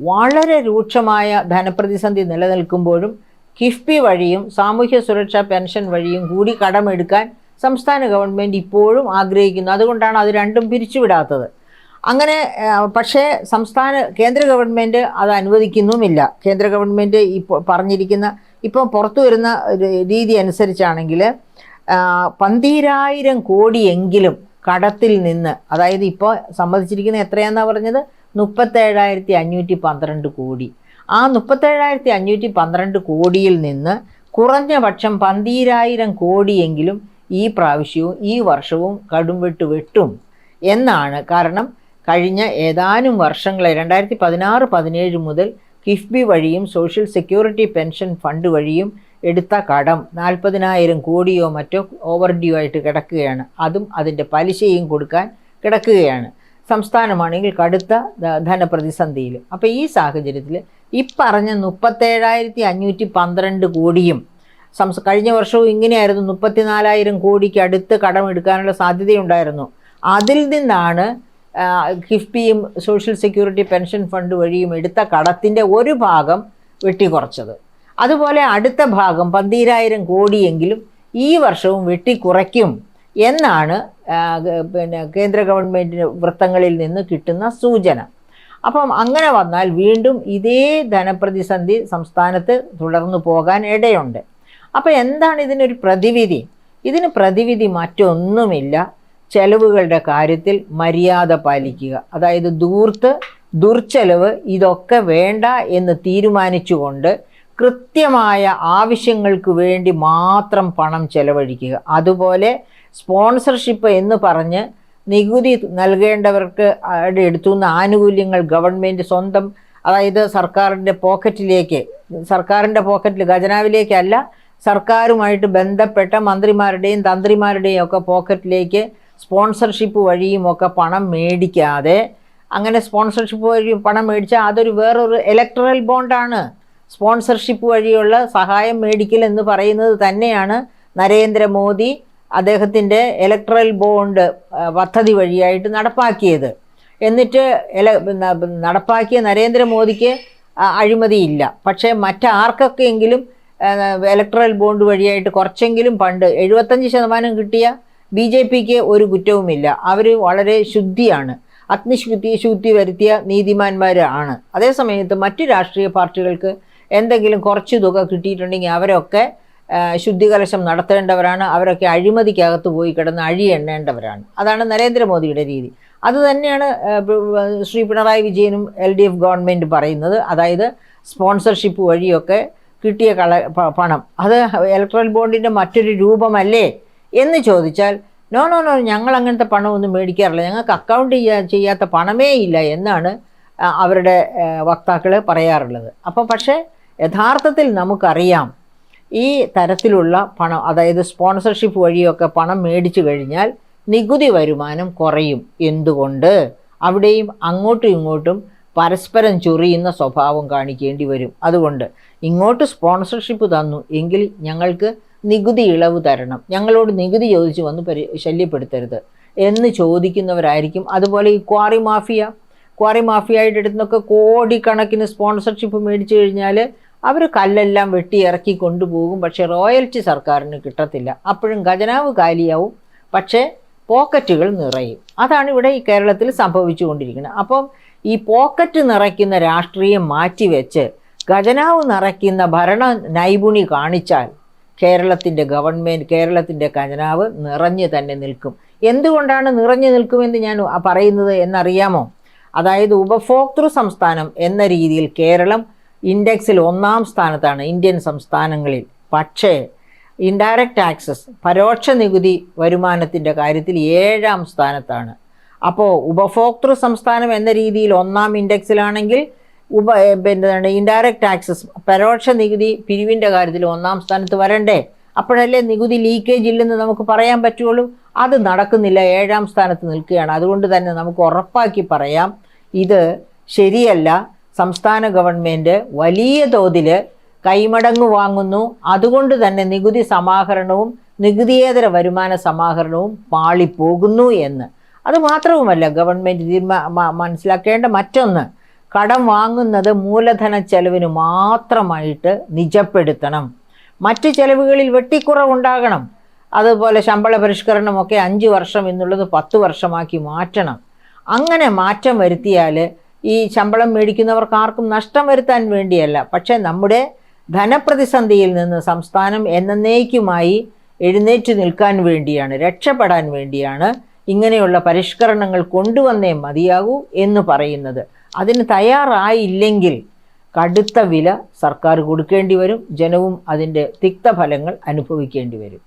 വളരെ രൂക്ഷമായ ധനപ്രതിസന്ധി നിലനിൽക്കുമ്പോഴും കിഫ്ബി വഴിയും സാമൂഹ്യ സുരക്ഷാ പെൻഷൻ വഴിയും കൂടി കടമെടുക്കാൻ സംസ്ഥാന ഗവൺമെൻറ് ഇപ്പോഴും ആഗ്രഹിക്കുന്നു. അതുകൊണ്ടാണ് അത് രണ്ടും പിരിച്ചുവിടാത്തത്. അങ്ങനെ പക്ഷേ കേന്ദ്ര ഗവൺമെൻറ് അത് അനുവദിക്കുന്നുമില്ല. കേന്ദ്ര ഗവൺമെൻറ് ഇപ്പോൾ പറഞ്ഞിരിക്കുന്ന ഇപ്പോൾ പുറത്തു വരുന്ന രീതി അനുസരിച്ചാണെങ്കിൽ 12,000 കോടിയെങ്കിലും കടത്തിൽ നിന്ന്, അതായത് ഇപ്പോൾ സമ്മതിച്ചിരിക്കുന്ന എത്രയാണെന്നാണ് പറഞ്ഞത്, 37,512 കോടി. ആ 37,512 കോടിയിൽ നിന്ന് കുറഞ്ഞ പക്ഷം 12,000 കോടിയെങ്കിലും ഈ പ്രാവശ്യവും ഈ വർഷവും കടുംവെട്ട് വെട്ടും എന്നാണ്. കാരണം കഴിഞ്ഞ ഏതാനും വർഷങ്ങളെ 2016-17 മുതൽ കിഫ്ബി വഴിയും സോഷ്യൽ സെക്യൂരിറ്റി പെൻഷൻ ഫണ്ട് വഴിയും എടുത്ത കടം 40,000 കോടിയോ മറ്റോ ഓവർ ഡ്യൂ ആയിട്ട് കിടക്കുകയാണ്. അതും അതിൻ്റെ പലിശയും കൊടുക്കാൻ കിടക്കുകയാണ്. സംസ്ഥാനമാണെങ്കിൽ കടുത്ത ധനപ്രതിസന്ധിയിൽ. അപ്പോൾ ഈ സാഹചര്യത്തിൽ ഈ പറഞ്ഞ 37,512 കോടിയും കഴിഞ്ഞ വർഷവും ഇങ്ങനെയായിരുന്നു. 34,000 കോടിക്ക് അടുത്ത് കടമെടുക്കാനുള്ള സാധ്യതയുണ്ടായിരുന്നു. അതിൽ നിന്നാണ് കിഫ്ബിയും സോഷ്യൽ സെക്യൂരിറ്റി പെൻഷൻ ഫണ്ട് വഴിയും എടുത്ത കടത്തിൻ്റെ ഒരു ഭാഗം വെട്ടിക്കുറച്ചത്. അതുപോലെ അടുത്ത ഭാഗം 12,000 കോടിയെങ്കിലും ഈ വർഷവും വെട്ടിക്കുറയ്ക്കും എന്നാണ് കേന്ദ്ര ഗവൺമെൻറ് വൃത്തങ്ങളിൽ നിന്ന് കിട്ടുന്ന സൂചന. അപ്പം അങ്ങനെ വന്നാൽ വീണ്ടും ഇതേ ധനപ്രതിസന്ധി സംസ്ഥാനത്ത് തുടർന്നു പോകാൻ ഇടയുണ്ട്. അപ്പോൾ എന്താണ് ഇതിനൊരു പ്രതിവിധി? ഇതിന് പ്രതിവിധി മറ്റൊന്നുമില്ല. ചെലവുകളുടെ കാര്യത്തിൽ മര്യാദ പാലിക്കുക. അതായത് ദുർച്ചെലവ് ഇതൊക്കെ വേണ്ട എന്ന് തീരുമാനിച്ചുകൊണ്ട് കൃത്യമായ ആവശ്യങ്ങൾക്ക് വേണ്ടി മാത്രം പണം ചെലവഴിക്കുക. അതുപോലെ സ്പോൺസർഷിപ്പ് എന്ന് പറഞ്ഞ് നികുതി നൽകേണ്ടവർക്ക് എടുത്തുന്ന ആനുകൂല്യങ്ങൾ ഗവൺമെൻറ് സ്വന്തം, അതായത് സർക്കാരിൻ്റെ പോക്കറ്റിൽ ഖജനാവിലേക്കല്ല, സർക്കാരുമായിട്ട് ബന്ധപ്പെട്ട മന്ത്രിമാരുടെയും തന്ത്രിമാരുടെയും ഒക്കെ പോക്കറ്റിലേക്ക് സ്പോൺസർഷിപ്പ് വഴിയും ഒക്കെ പണം മേടിക്കാതെ, അങ്ങനെ സ്പോൺസർഷിപ്പ് വഴി പണം മേടിച്ചാൽ അതൊരു വേറൊരു ഇലക്ടറൽ ബോണ്ടാണ്. സ്പോൺസർഷിപ്പ് വഴിയുള്ള സഹായം മേടിക്കൽ എന്ന് പറയുന്നത് തന്നെയാണ് നരേന്ദ്രമോദി അദ്ദേഹത്തിൻ്റെ ഇലക്ടറൽ ബോണ്ട് പദ്ധതി വഴിയായിട്ട് നടപ്പാക്കിയത്. എന്നിട്ട് നടപ്പാക്കിയ നരേന്ദ്രമോദിക്ക് അഴിമതിയില്ല. പക്ഷേ മറ്റാർക്കൊക്കെയെങ്കിലും ഇലക്ടറൽ ബോണ്ട് വഴിയായിട്ട് കുറച്ചെങ്കിലും പണ്ട് 75% കിട്ടിയ BJPക്ക് ഒരു കുറ്റവുമില്ല. അവർ വളരെ ശുദ്ധിയാണ്, ശുദ്ധി വരുത്തിയ നീതിമാന്മാരാണ്. അതേസമയത്ത് മറ്റു രാഷ്ട്രീയ പാർട്ടികൾക്ക് എന്തെങ്കിലും കുറച്ച് തുക കിട്ടിയിട്ടുണ്ടെങ്കിൽ അവരൊക്കെ ശുദ്ധികലശം നടത്തേണ്ടവരാണ്. അവരൊക്കെ അഴിമതിക്കകത്ത് പോയി കിടന്ന് എണ്ണേണ്ടവരാണ്. അതാണ് നരേന്ദ്രമോദിയുടെ രീതി. അതുതന്നെയാണ് ശ്രീ പിണറായി വിജയനും LDF ഗവൺമെൻറ് പറയുന്നത്. അതായത് സ്പോൺസർഷിപ്പ് വഴിയൊക്കെ കിട്ടിയ പണം അത് ഇലക്ട്രൽ ബോണ്ടിൻ്റെ മറ്റൊരു രൂപമല്ലേ എന്ന് ചോദിച്ചാൽ നോ, ഞങ്ങൾ അങ്ങനത്തെ പണമൊന്നും മേടിക്കാറില്ല, ഞങ്ങൾക്ക് അക്കൗണ്ട് ചെയ്യാത്ത പണമേ ഇല്ല എന്നാണ് അവരുടെ വക്താക്കൾ പറയാറുള്ളത്. അപ്പം പക്ഷേ യഥാർത്ഥത്തിൽ നമുക്കറിയാം ഈ തരത്തിലുള്ള പണം, അതായത് സ്പോൺസർഷിപ്പ് വഴിയൊക്കെ പണം മേടിച്ചു കഴിഞ്ഞാൽ നികുതി വരുമാനം കുറയും. എന്തുകൊണ്ട്? അവിടെയും അങ്ങോട്ടും ഇങ്ങോട്ടും പരസ്പരം ചൊറിയുന്ന സ്വഭാവം കാണിക്കേണ്ടി വരും. അതുകൊണ്ട് ഇങ്ങോട്ട് സ്പോൺസർഷിപ്പ് തന്നു എങ്കിൽ ഞങ്ങൾക്ക് നികുതി ഇളവ് തരണം, ഞങ്ങളോട് നികുതി ചോദിച്ച് വന്ന് ശല്യപ്പെടുത്തരുത് എന്ന് ചോദിക്കുന്നവരായിരിക്കും. അതുപോലെ ഈ ക്വാറി മാഫിയായിട്ട് എടുത്തുന്നൊക്കെ കോടിക്കണക്കിന് സ്പോൺസർഷിപ്പ് മേടിച്ചു കഴിഞ്ഞാൽ അവർ കല്ലെല്ലാം വെട്ടി ഇറക്കി കൊണ്ടുപോകും. പക്ഷേ റോയൽറ്റി സർക്കാരിന് കിട്ടത്തില്ല. അപ്പോഴും ഖജനാവ് കാലിയാവും, പക്ഷേ പോക്കറ്റുകൾ നിറയും. അതാണ് ഇവിടെ ഈ കേരളത്തിൽ സംഭവിച്ചുകൊണ്ടിരിക്കുന്നത്. അപ്പം ഈ പോക്കറ്റ് നിറയ്ക്കുന്ന രാഷ്ട്രീയം മാറ്റിവെച്ച് ഖജനാവ് നിറയ്ക്കുന്ന ഭരണ നൈപുണി കാണിച്ചാൽ കേരളത്തിൻ്റെ ഖജനാവ് നിറഞ്ഞു തന്നെ നിൽക്കും. എന്തുകൊണ്ടാണ് നിറഞ്ഞു നിൽക്കുമെന്ന് ഞാൻ പറയുന്നത് എന്നറിയാമോ? അതായത് ഉപഭോക്തൃ സംസ്ഥാനം എന്ന രീതിയിൽ കേരളം ഇൻഡെക്സിൽ 1-ാം സ്ഥാനത്താണ് ഇന്ത്യൻ സംസ്ഥാനങ്ങളിൽ. പക്ഷേ ഇൻഡയറക്റ്റ് ടാക്സസ്, പരോക്ഷ നികുതി വരുമാനത്തിൻ്റെ കാര്യത്തിൽ 7-ാം സ്ഥാനത്താണ്. അപ്പോൾ ഉപഭോക്തൃ സംസ്ഥാനം എന്ന രീതിയിൽ 1-ാം ഇൻഡെക്സിലാണെങ്കിൽ ഇൻഡയറക്റ്റ് ടാക്സസ്, പരോക്ഷ നികുതി പിരിവിൻ്റെ കാര്യത്തിൽ 1-ാം സ്ഥാനത്ത് വരണ്ടേ? അപ്പോഴല്ലേ നികുതി ലീക്കേജ് ഇല്ലെന്ന് നമുക്ക് പറയാൻ പറ്റുള്ളൂ. അത് നടക്കുന്നില്ല, 7-ാം സ്ഥാനത്ത് നിൽക്കുകയാണ്. അതുകൊണ്ട് തന്നെ നമുക്ക് ഉറപ്പാക്കി പറയാം ഇത് ശരിയല്ല. സംസ്ഥാന ഗവൺമെൻറ് വലിയ തോതിൽ കൈമടങ്ങ് വാങ്ങുന്നു. അതുകൊണ്ട് തന്നെ നികുതി സമാഹരണവും നികുതിയേതര വരുമാന സമാഹരണവും പാളിപ്പോകുന്നു എന്ന്. അതുമാത്രവുമല്ല, ഗവൺമെൻറ് മനസ്സിലാക്കേണ്ട മറ്റൊന്ന്, കടം വാങ്ങുന്നത് മൂലധന ചെലവിന് മാത്രമായിട്ട് നിജപ്പെടുത്തണം. മറ്റ് ചെലവുകളിൽ വെട്ടിക്കുറവുണ്ടാകണം. അതുപോലെ ശമ്പള പരിഷ്കരണമൊക്കെ 5 വർഷം എന്നുള്ളത് 10 വർഷമാക്കി മാറ്റണം. അങ്ങനെ മാറ്റം വരുത്തിയാൽ ഈ ശമ്പളം മേടിക്കുന്നവർക്ക് ആർക്കും നഷ്ടം വരുത്താൻ വേണ്ടിയല്ല, പക്ഷേ നമ്മുടെ ധനപ്രതിസന്ധിയിൽ നിന്ന് സംസ്ഥാനം എന്നേക്കുമായി എഴുന്നേറ്റ് നിൽക്കാൻ വേണ്ടിയാണ്, രക്ഷപ്പെടാൻ വേണ്ടിയാണ് ഇങ്ങനെയുള്ള പരിഷ്കരണങ്ങൾ കൊണ്ടുവന്നേ മതിയാകൂ എന്ന് പറയുന്നത്. അതിന് തയ്യാറായില്ലെങ്കിൽ കടുത്ത വില സർക്കാർ കൊടുക്കേണ്ടി വരും, ജനവും അതിൻ്റെ തിക്തഫലങ്ങൾ അനുഭവിക്കേണ്ടി വരും.